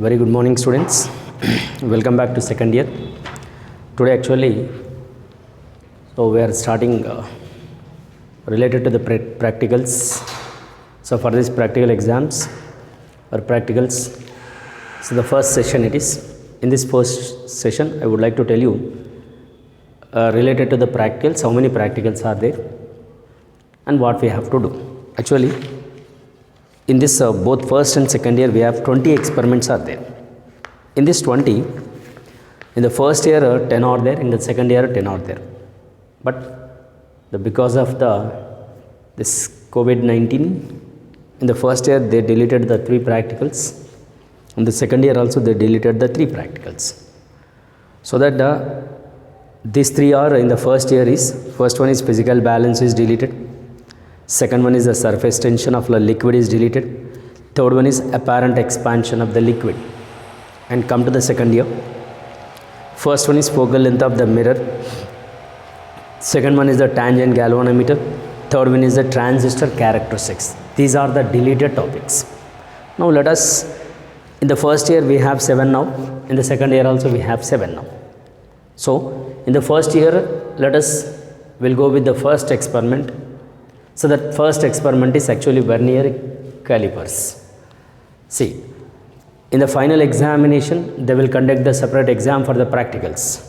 Very good morning, students. Welcome back to second year. Today, actually, we are starting related to the practicals. So, for these practical exams or practicals, so the first session it is. In this first session, I would like to tell you related to the practicals, how many practicals are there and what we have to do. Actually, in this both first and second year we have 20 experiments are there. In this 20, in the first year 10 are there, in the second year 10 are there. But because of this COVID-19, in the first year they deleted the 3 practicals. In the second year also they deleted the 3 practicals. So that these 3 are in the first year is, first one is physical balance is deleted. Second one is the surface tension of the liquid is deleted. Third one is apparent expansion of the liquid. And come to the second year. First one is focal length of the mirror. Second one is the tangent galvanometer. Third one is the transistor characteristics. These are the deleted topics. Now let us, in the first year we have 7 now. In the second year also we have 7 now. So in the first year, we'll go with the first experiment. So that first experiment is actually vernier calipers. See, in the final examination, they will conduct the separate exam for the practicals.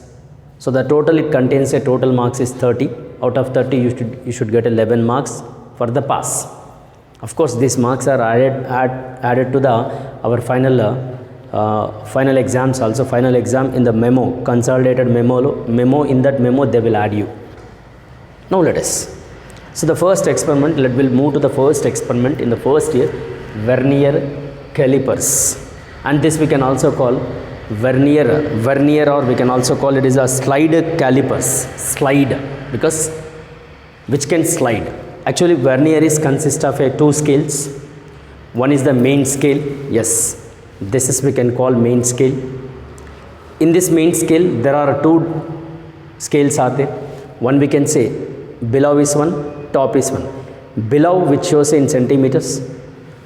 So the total, it contains a total marks is 30. Out of 30, you should get 11 marks for the pass. Of course, these marks are added to our final exams also. Final exam in the memo, consolidated memo. In that memo, they will add you. Now let us. So the first experiment, we'll move to the first experiment in the first year, vernier calipers. And this we can also call vernier, or we can also call it is a slide calipers. Slide, because which can slide. Actually, vernier is consist of 2 scales. One is the main scale. Yes, this is we can call main scale. In this main scale, there are 2 scales are there. One we can say below is one, top is one. Below, which shows in centimeters,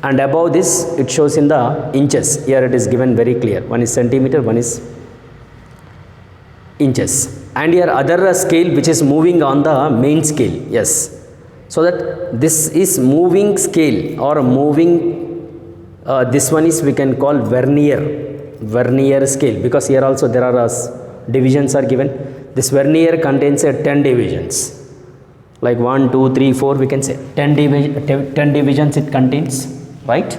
and above this it shows in the inches. Here it is given very clear. One is centimeter, one is inches. And here other scale which is moving on the main scale. Yes. So that this is moving scale or moving, this one is we can call vernier scale, because here also there are divisions are given. This vernier contains 10 divisions. Like 1, 2, 3, 4, we can say 10 divisions it contains, right?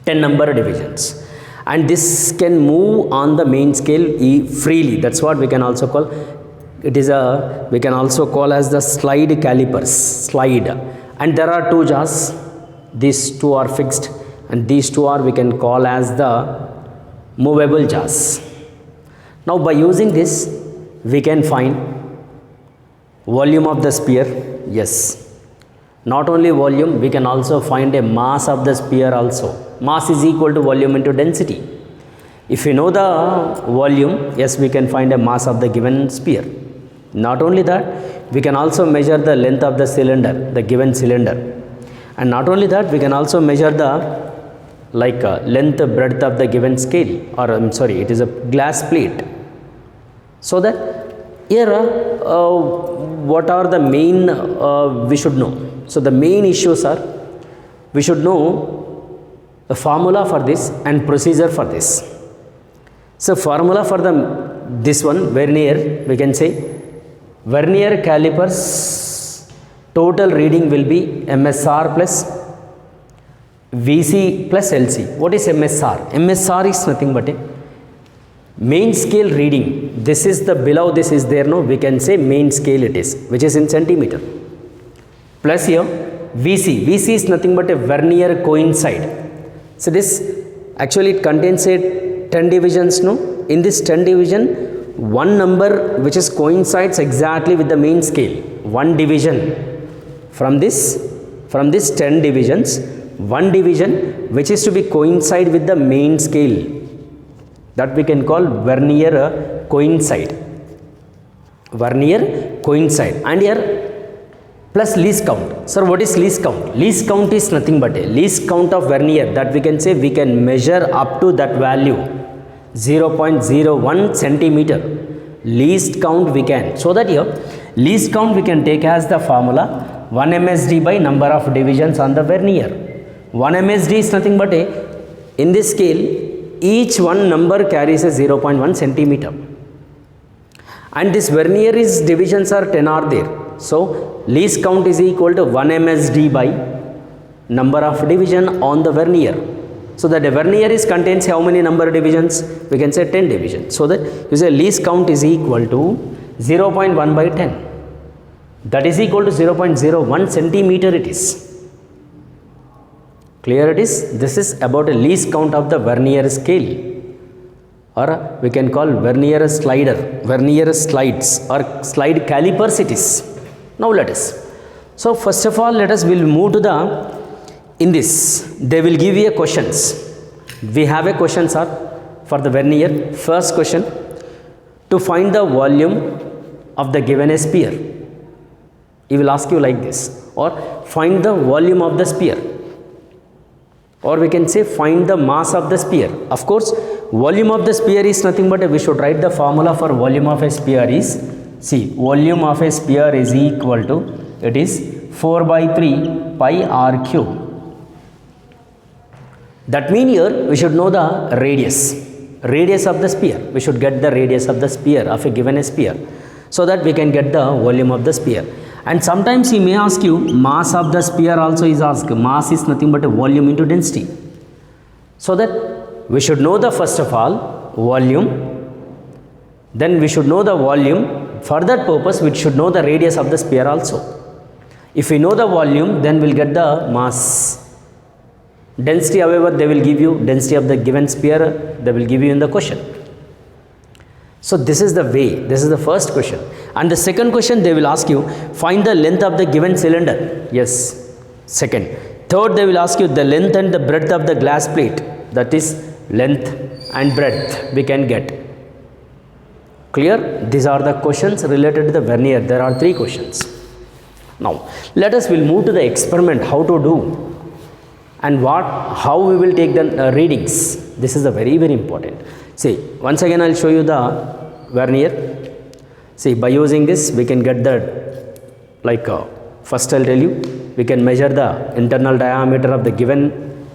10 number of divisions. And this can move on the main scale freely. That's what we can also call. It is we can also call as the slide calipers, slide. And there are 2 jaws. These 2 are fixed, and these 2 are we can call as the movable jaws. Now by using this, we can find volume of the sphere. Yes, not only volume, we can also find a mass of the sphere also. Mass is equal to volume into density. If you know the volume, yes, we can find a mass of the given sphere. Not only that, we can also measure the length of the cylinder, the given cylinder. And not only that, we can also measure the length, breadth of the given scale, or it is a glass plate. So that here, what are the main we should know? So the main issues are, we should know the formula for this and procedure for this. So formula for this one, vernier, we can say vernier calipers total reading will be MSR plus VC plus LC. What is MSR? MSR is nothing but a main scale reading. This is the below, this is there, no, we can say main scale it is, which is in centimeter. Plus here VC is nothing but a vernier coincide. So this actually it contains 10 divisions, no. In this 10 division, one number which is coincides exactly with the main scale. One division from this 10 divisions, one division which is to be coincide with the main scale, that we can call vernier coincide. And here plus least count. Sir, what is least count? Least count is nothing but a least count of vernier, that we can say we can measure up to that value 0.01 centimeter. Least count we can. So that here least count we can take as the formula 1 MSD by number of divisions on the vernier. 1 MSD is nothing but a, in this scale each one number carries a 0.1 centimeter. And this vernier is divisions are 10 are there. So least count is equal to 1 MSD by number of division on the vernier. So that the vernier is contains how many number of divisions? We can say 10 divisions. So that you say least count is equal to 0.1 by 10. That is equal to 0.01 centimeter it is. Clear it is? This is about a least count of the vernier scale, or we can call vernier slider, vernier slides or slide calipers it is. Now let us. So first of all let us will move to the, in this they will give you a questions. We have a question, sir, for the vernier. First question, to find the volume of the given sphere. He will ask you like this, or find the volume of the sphere, or we can say find the mass of the sphere. Of course volume of the sphere is nothing but we should write the formula for volume of a sphere is, see, volume of a sphere is equal to, it is 4 by 3 pi r cube. That means here we should know the radius of the sphere. We should get the radius of the sphere of a given sphere, so that we can get the volume of the sphere. And sometimes he may ask you mass of the sphere also is asked. Mass is nothing but a volume into density. So that we should know the first of all volume, then we should know the volume. For that purpose we should know the radius of the sphere also. If we know the volume, then we'll get the mass. Density, however, they will give you density of the given sphere, they will give you in the question. So this is the way, this is the first question. And the second question they will ask you, find the length of the given cylinder. Yes, second. Third, they will ask you the length and the breadth of the glass plate, that is length and breadth we can get. Clear? These are the questions related to the vernier. There are 3 questions. Now let us will move to the experiment, how to do and how we will take the readings. This is a very important. See, once again I will show you the vernier. See, by using this we can get the, like first I will tell you, we can measure the internal diameter of the given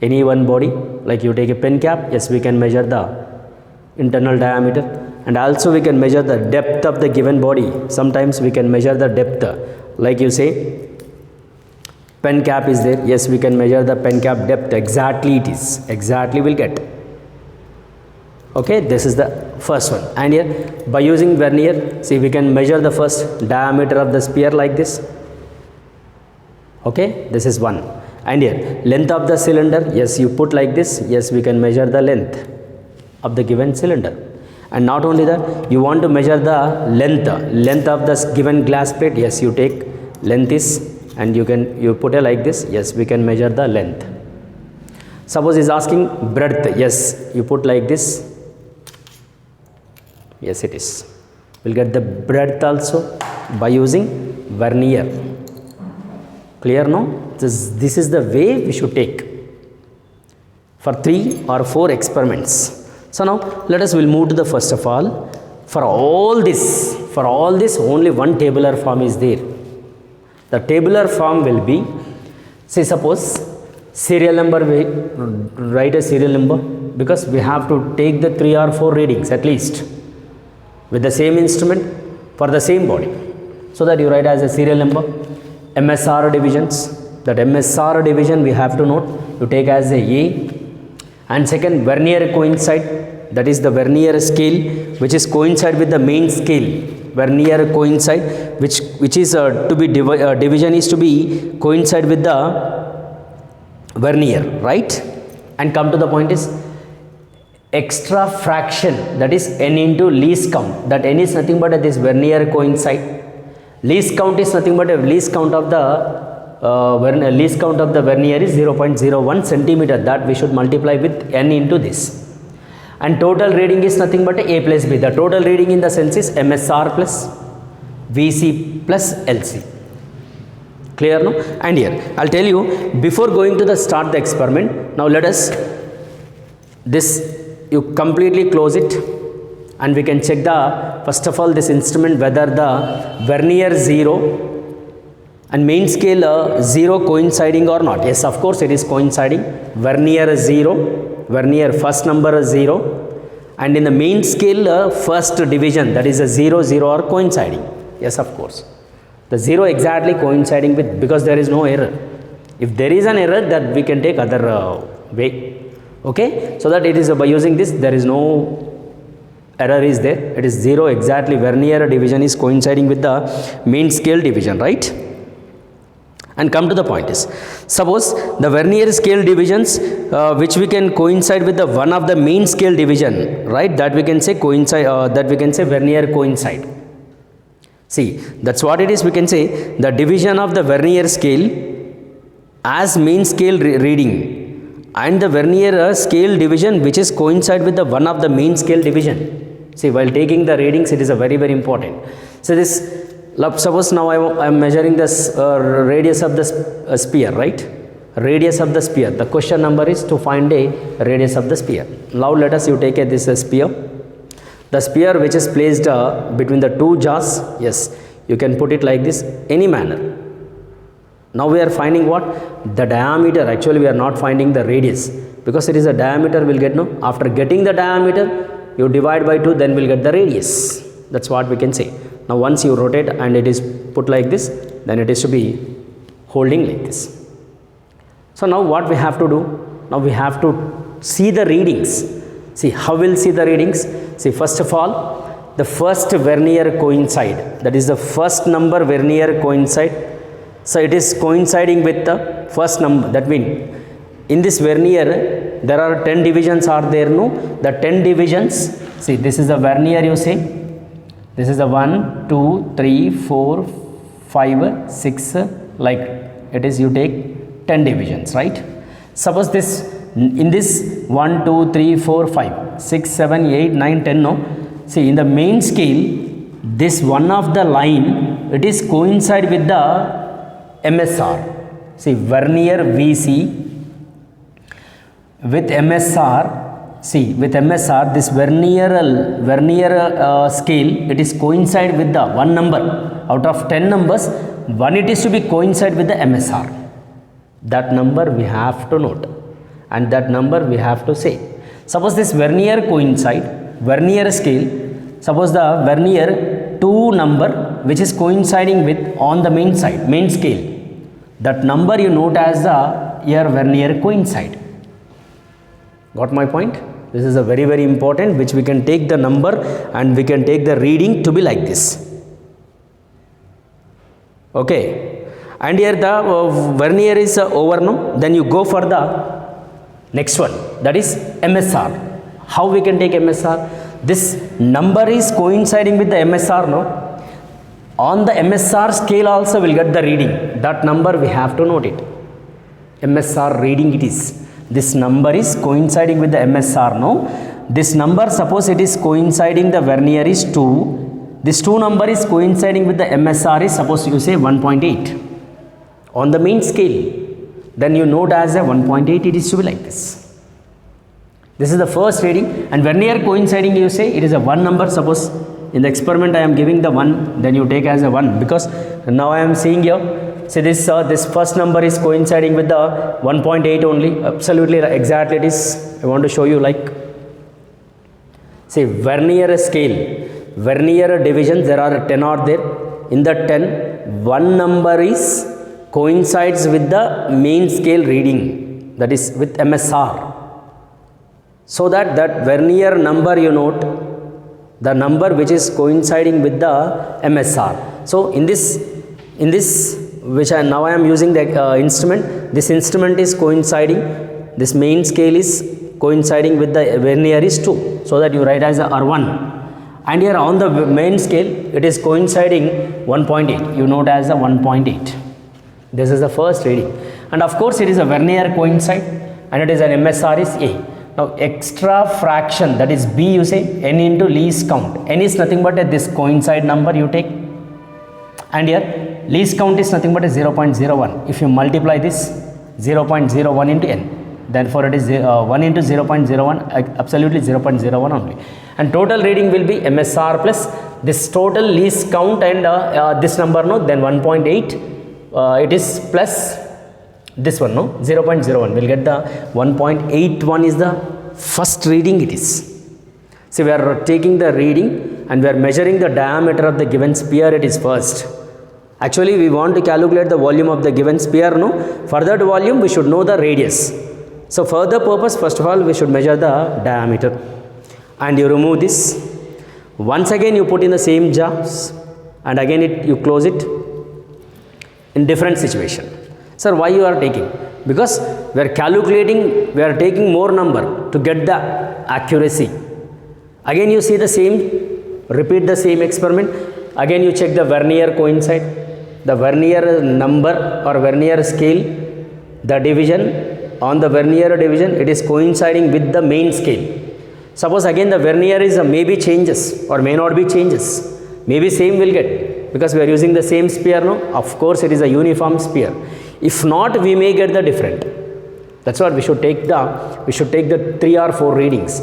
any one body. Like you take a pen cap, yes, we can measure the internal diameter, and also we can measure the depth of the given body. Sometimes we can measure the depth, like you say pen cap is there, yes, we can measure the pen cap depth, exactly it is, exactly we'll get. Okay, this is the first one. And here by using vernier, see, we can measure the first diameter of the sphere like this. Okay, this is one. And here length of the cylinder, yes, you put like this, yes, we can measure the length of the given cylinder. And not only that, you want to measure the length of the given glass plate, yes, you take length is, and you put it like this, yes, we can measure the length. Suppose is asking breadth, yes, you put like this, yes, it is. We'll get the breadth also by using vernier. Clear now? This is the way we should take for 3 or 4 experiments. So now let us will move to the first of all. For all this only one tabular form is there. The tabular form will be, say suppose serial number, we write a serial number, because we have to take the 3 or 4 readings at least with the same instrument for the same body. So that you write as a serial number. MSR divisions, that MSR division we have to note, you take as a A. And second, vernier coincide, that is the vernier scale which is coincide with the main scale. Vernier coincide which is to be division is to be coincide with the vernier, right? And come to the point is extra fraction, that is n into least count. That n is nothing but this vernier coincide. Least count is nothing but a least count of the vernier is 0.01 centimeter. That we should multiply with n into this. And total reading is nothing but a plus b. The total reading in the sense is MSR plus VC plus LC. Clear, no? And here I'll tell you, before going to the start the experiment, now let us this, you completely close it, and we can check the, first of all, this instrument, whether the vernier 0 and main scale 0 coinciding or not. Yes, of course it is coinciding. Vernier 0, vernier first number 0, and in the main scale first division, that is a 0 0 are coinciding. Yes, of course the 0 exactly coinciding with, because there is no error. If there is an error, that we can take other way. Okay, so that it is by using this, there is no error is there. It is 0 exactly, vernier division is coinciding with the main scale division, right? And come to the point is, suppose the vernier scale divisions which we can coincide with the one of the main scale division, right, that we can say coincide, that we can say vernier coincide. See, that's what it is. We can say the division of the vernier scale as main scale reading and the vernier scale division which is coincide with the one of the main scale division. See, while taking the readings, it is a very important. So this, suppose now I am measuring this radius of the sphere, right? Radius of the sphere. The question number is to find a radius of the sphere. Now let us, you take this sphere. The sphere which is placed between the two jaws, yes, you can put it like this, any manner. Now we are finding what? The diameter. Actually we are not finding the radius, because it is a diameter will get, no? After getting the diameter, you divide by 2, then we'll get the radius. That's what we can say. Now once you rotate and it is put like this, then it is to be holding like this. So now what we have to do? Now we have to see the readings. See, how we'll see the readings? See, first of all, the first vernier coincide, that is the first number vernier coincide. So it is coinciding with the first number. That means in this vernier there are 10 divisions are there, no? The 10 divisions, see, this is the vernier, you say, this is the 1 2 3 4 5 6, like it is, you take 10 divisions, right? Suppose this, in this 1 2 3 4 5 6 7 8 9 10, no? See, in the main scale, this one of the line, it is coincide with the MSR. See, vernier VC with MSR. See, with MSR, this vernier scale, it is coincide with the one number out of 10 numbers, one it is to be coincide with the MSR. That number we have to note, and that number we have to say. Suppose this vernier coincide, vernier scale, suppose the vernier 2 number which is coinciding with on the main side, main scale, that number you note as the your vernier coincide. Got my point? This is a very important, which we can take the number and we can take the reading to be like this. Okay, and here the vernier is over, no? Then you go for the next one, that is MSR. How we can take MSR? This number is coinciding with the MSR, no? On the MSR scale also we will get the reading. That number we have to note it. MSR reading it is. This number is coinciding with the MSR, no? This number, suppose it is coinciding, the vernier is 2. This 2 number is coinciding with the MSR is, suppose you say 1.8. On the main scale, then you note as a 1.8, it is to be like this. This is the first reading. And vernier coinciding, you say it is a 1 number. Suppose in the experiment I am giving the 1, then you take as a 1, because now I am seeing here, say this this first number is coinciding with the 1.8 only. Absolutely exactly it is. I want to show you, like, say vernier scale, vernier division, there are 10 are there. In the 10, one number is coincides with the main scale reading, that is with MSR. So that vernier number you note, the number which is coinciding with the MSR. So in this which now I am using the instrument, this instrument is coinciding, this main scale is coinciding with the vernier is 2, so that you write as a R1. And here on the main scale, it is coinciding 1.8, you note as a 1.8. This is the first reading. And of course it is a vernier coincide, and it is an MSR is A. Now extra fraction, that is B, you say n into least count. N is nothing but this coincide number you take. and here least count is nothing but a 0.01. If you multiply this 0.01 into n, therefore it is 1 into 0.01, absolutely 0.01 only, and total reading will be MSR plus this total least count and this number, no, then 1.8 it is plus this one, no, 0.01, we'll get the 1.81 is the first reading it is. See, we are taking the reading and we are measuring the diameter of the given sphere, it is first. Actually we want to calculate the volume of the given sphere, no, for that volume we should know the radius. So for the purpose, first of all we should measure the diameter, and you remove this. Once again you put in the same jars and again you close it in different situation. Sir, why you are taking? Because we are calculating, we are taking more number to get the accuracy. Again you see the same, repeat the same experiment. Again you check the vernier coincide, the vernier number or vernier scale, the division on the vernier division, it is coinciding with the main scale. Suppose again the vernier is maybe changes or may not be changes, maybe same will get, because we are using the same sphere, no, of course it is a uniform sphere. If not, we may get the different. That's what we should take the 3 or 4 readings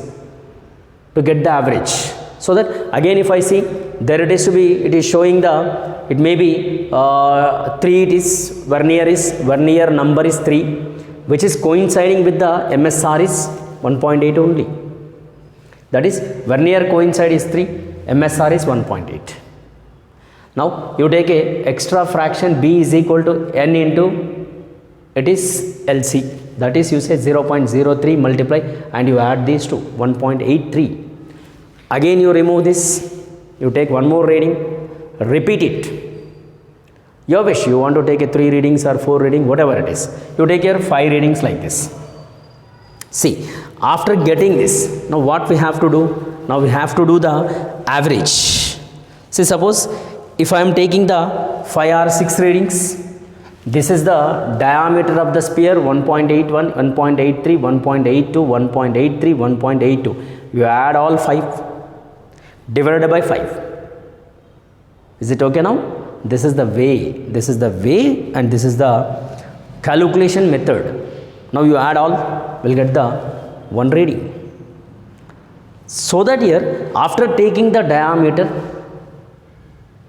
to get the average. So that again if I see there it is to be, it is showing the, it may be 3, it is vernier number is 3, which is coinciding with the MSR is 1.8 only. That is vernier coincide is 3, MSR is 1.8. Now you take a extra fraction b is equal to n into, it is LC, that is you say 0.03 multiply and you add these two, 1.83. Again you remove this, you take one more reading, repeat it. Your wish, you want to take a 3 readings or 4 reading, whatever it is, you take your 5 readings like this. See, after getting this, now what we have to do? Now we have to do the average. See, suppose if I am taking the 5 or 6 readings, this is the diameter of the sphere 1.81, 1.83, 1.82, 1.83, 1.82. You add all 5 divided by 5. Is it okay now? This is the way, and this is the calculation method. Now you add all, will get the one reading. So that here after taking the diameter,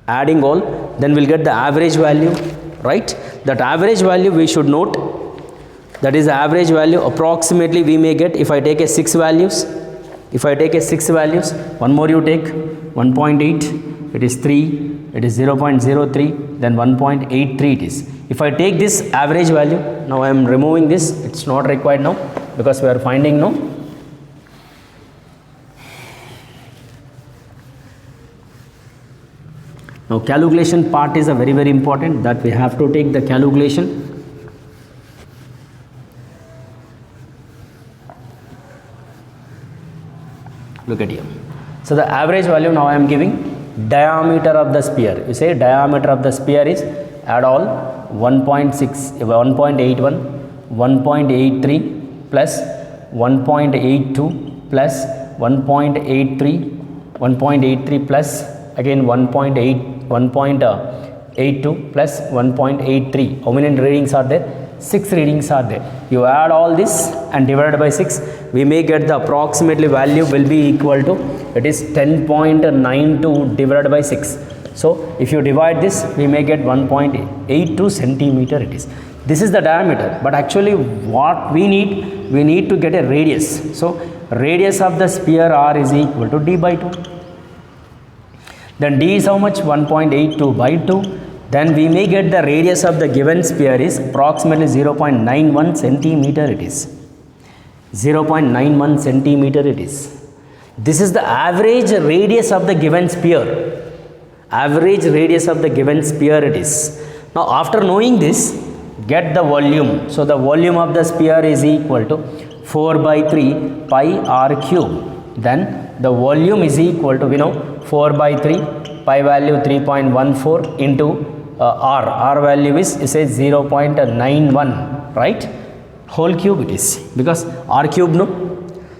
adding all, then we'll get the average value, right? That average value we should note, that is the average value approximately we may get if I take a 6 values. If I take a 6 values, one more you take 1.8, it is 3, it is 0.03, then 1.83 it is. If I take this average value, now I am removing this, it's not required now because we are finding no. Now calculation part is a very important, that we have to take the calculation. Look at here. So the average value now I am giving diameter of the sphere. You say diameter of the sphere is, add all 1.6, 1.81, 1.83 plus 1.82 plus 1.83, 1.83 plus again 1.82 plus 1.83. How many readings are there? 6 readings are there. You add all this and divide by 6, we may get the approximately value will be equal to, it is 10.92 divided by 6. So if you divide this, we may get 1.82 centimeter it is. This is the diameter, but actually what we need to get a radius. So radius of the sphere R is equal to d by 2. Then d is how much? 1.82 by 2. Then we may get the radius of the given sphere is approximately 0.91 centimeter it is. 0.91 centimeter it is. This is the average radius of the given sphere. Average radius of the given sphere it is. Now after knowing this, get the volume. So the volume of the sphere is equal to 4 by 3 pi r cube. Then the volume is equal to, we know 4 by 3, pi value 3.14 into r value is, you say 0.91, right? Whole cube it is, because r cube no.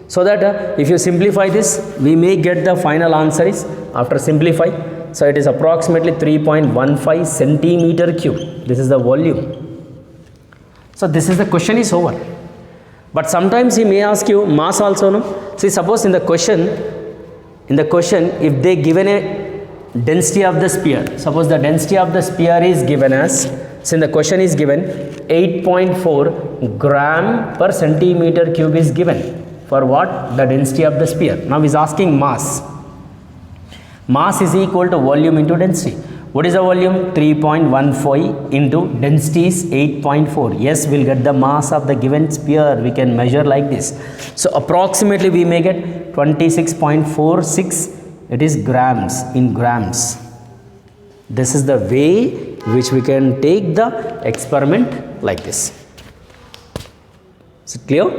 So that if you simplify this, we may get the final answer is, after simplify, So it is approximately 3.15 centimeter cube. This is the volume. So this is the question is over. But sometimes he may ask you mass also, no? See, suppose in the question, if they given a density of the sphere, suppose the density of the sphere is given as, since the question is given 8.4 gram per centimeter cube is given for what? The density of the sphere. Now is asking mass. Mass is equal to volume into density. What is the volume? 3.15 into density is 8.4. Yes, we'll get the mass of the given sphere. We can measure like this. So approximately we may get 26.46. It is grams, in grams. This is the way which we can take the experiment like this. Is it clear?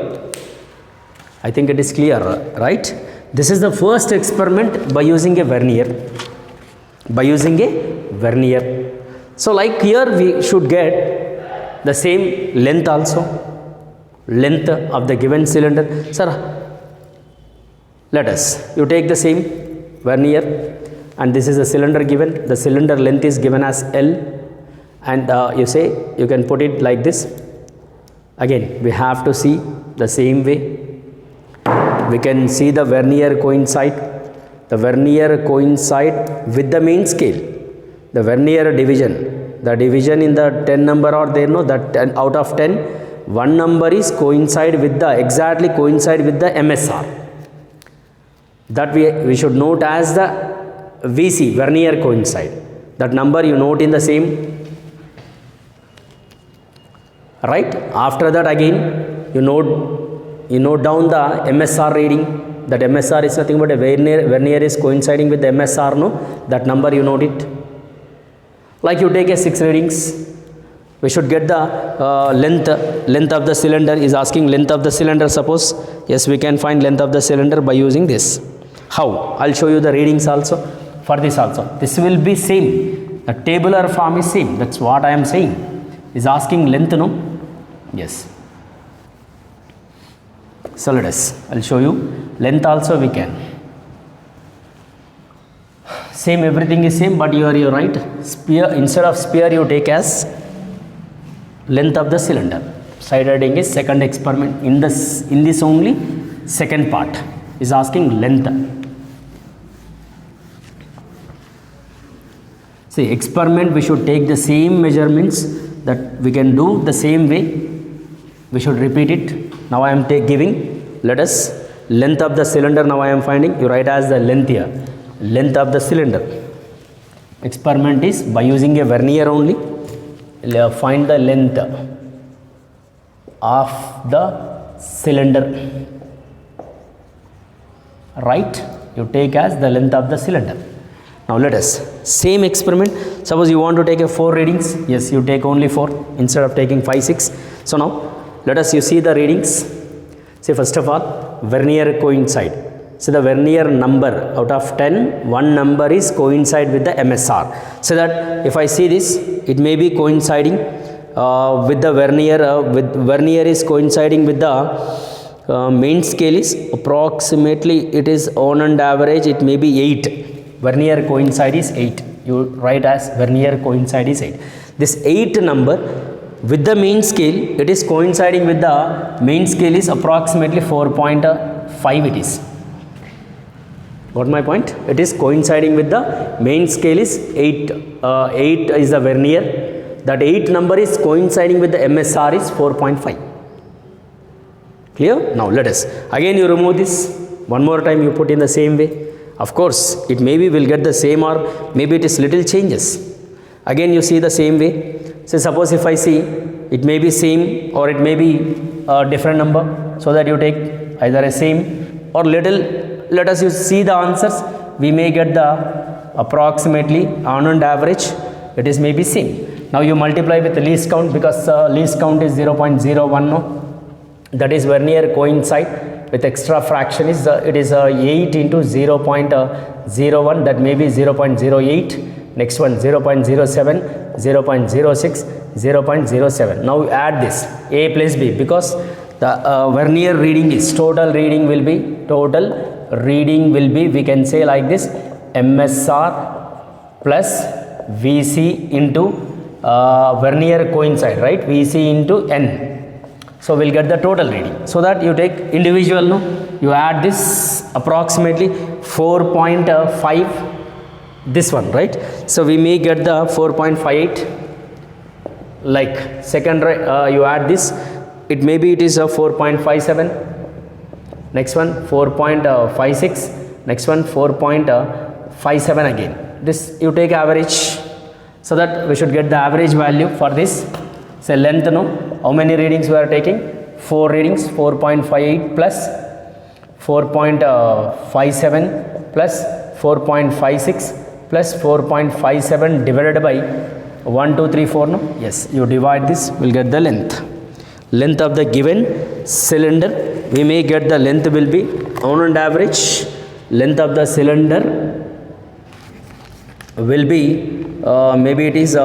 I think it is clear, right? This is the first experiment by using a vernier. So like here we should get the same length also, length of the given cylinder. Sir, let us, you take the same vernier, and this is the cylinder given, the cylinder length is given as L, and you say you can put it like this. Again we have to see the same way. We can see the vernier coincide with the main scale. The vernier division, the division in the 10 number or there, no, that 10 out of 10, one number is exactly coincide with the MSR. That we should note as the VC, vernier coincide. That number you note in the same, right? After that again you note down the MSR reading. That MSR is nothing but a vernier is coinciding with the MSR, no? That number you note it. Like you take a 6 readings, we should get the length of the cylinder. Is asking length of the cylinder, suppose. Yes, we can find length of the cylinder by using this. How? I'll show you the readings also for this also. This will be same. The tabular form is same. That's what I am saying. Is asking length, no? Yes. So let us, I'll show you. Length also we can. Same, everything is same, but you're right. Sphere, instead of sphere you take as length of the cylinder. Side heading is second experiment. In this only second part is asking length. See, experiment we should take the same measurements, that we can do the same way. We should repeat it. Now I am giving, let us, length of the cylinder. Now I am finding, you write as the length here, length of the cylinder. Experiment is by using a vernier only. Find the length of the cylinder, right? You take as the length of the cylinder. Now let us, same experiment. Suppose you want to take a 4 readings. Yes, you take only 4 instead of taking 5, 6. So now let us, you see the readings. See, first of all, vernier coincide. So the vernier number out of 10, one number is coincide with the MSR. So that if I see this, it may be coinciding with the vernier, vernier is coinciding with the main scale is approximately, it is on and average, it may be 8. Vernier coincide is 8. You write as vernier coincide is 8. This 8 number with the main scale, it is coinciding with the main scale is approximately 4.5 it is. Got my point? It is coinciding with the main scale is 8. 8 is the vernier. That 8 number is coinciding with the MSR is 4.5. Clear? Now let us. Again you remove this. One more time you put in the same way. Of course, it maybe will get the same, or maybe it is little changes. Again you see the same way. So suppose if I see, it may be same or it may be a different number, so that you take either a same or little. Let us see the answers. We may get the approximately on and average, it is maybe same. Now you multiply with the least count, because least count is 0.01, no? That is vernier coincide. With extra fraction is it is 8 into 0.01, that may be 0.08. Next one 0.07, 0.06, 0.07. Now add this A plus B, because the vernier reading is total reading will be, we can say like this, MSR plus VC into vernier coincide, right? VC into N. So we'll get the total reading. So that you take individual, no? You add this approximately 4.5, this one, right? So we may get the 4.58. Like second, you add this, it maybe it is a 4.57. Next one 4.56. Next one 4.57 again. This you take average, so that we should get the average value for this. Say length, no? How many readings we are taking? 4 readings. 4.58 plus 4.57 plus 4.56 plus 4.57 divided by 1, 2, 3, 4. No? Yes, you divide this, we'll get the length. Length of the given cylinder. We may get the length will be on and average. Length of the cylinder will be maybe it is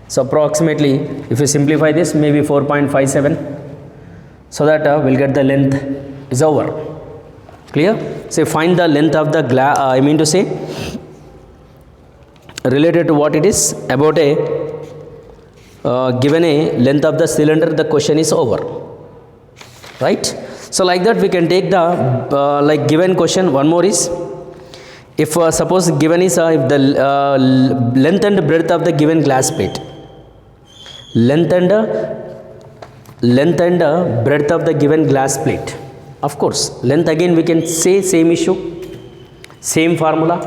so approximately, if you simplify this, maybe 4.57, so that we'll get the length is over. Clear? So find the length of the glass, I mean to say, related to what it is about a given a length of the cylinder, the question is over, right? So like that we can take the like given question. One more is, if suppose given is if the length and breadth of the given glass plate, length and breadth of the given glass plate. Of course, length again we can say same issue, same formula,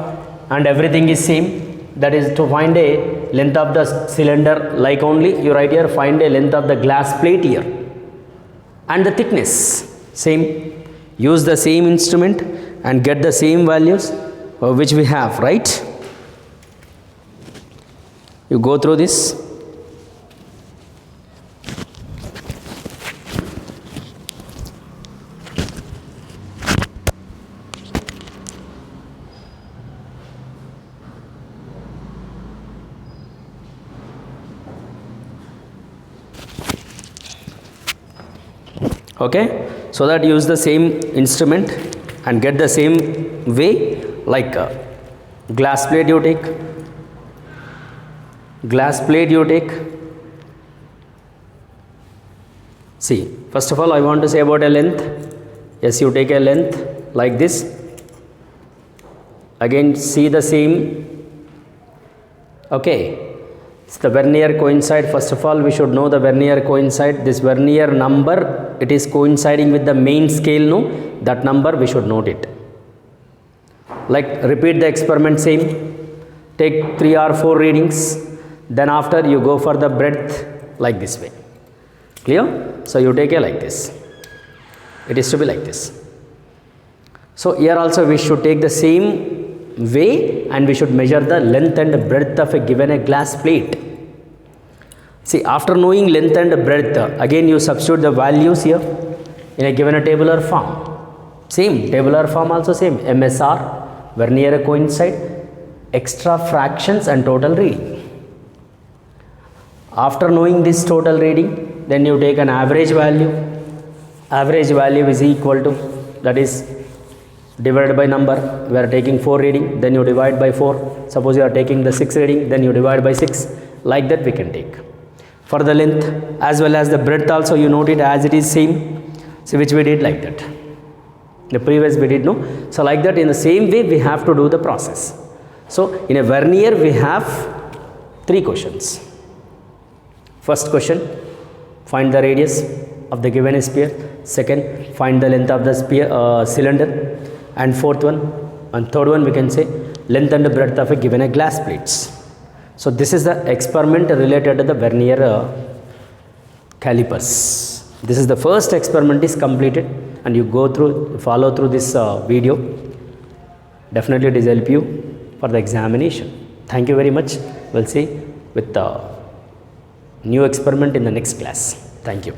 and everything is same. That is to find a length of the cylinder, like only you write here, find a length of the glass plate here, and the thickness same. Use the same instrument and get the same values which we have, right? You go through this. Okay, so that use the same instrument and get the same way, like glass plate you take, see, first of all I want to say about a length. Yes, you take a length like this, again see the same. Okay, the vernier coincide. First of all we should know the vernier coincide. This vernier number, it is coinciding with the main scale, no? That number we should note it. Like repeat the experiment same, take 3 or 4 readings, then after you go for the breadth like this way. Clear? So you take a like this, it is to be like this. So here also we should take the same way and we should measure the length and breadth of a given a glass plate. See, after knowing length and breadth, again you substitute the values here in a given a tabular form. Same tabular form also same, MSR, vernier coincide, extra fractions and total reading. After knowing this total reading, then you take an average value. Average value is equal to, that is divided by number. We are taking 4 reading, then you divide by 4. Suppose you are taking the 6 reading, then you divide by 6. Like that we can take. For the length as well as the breadth also you note it as it is same. So which we did like that. The previous we did, no? So like that in the same way we have to do the process. So in a vernier we have 3 questions. First question, find the radius of the given sphere. Second, find the length of the sphere, cylinder. And fourth one and third one we can say length and breadth of a given a glass plates. So this is the experiment related to the vernier calipers. This is the first experiment is completed, and you go through, follow through this video. Definitely it is help you for the examination. Thank you very much. We'll see with the new experiment in the next class. Thank you.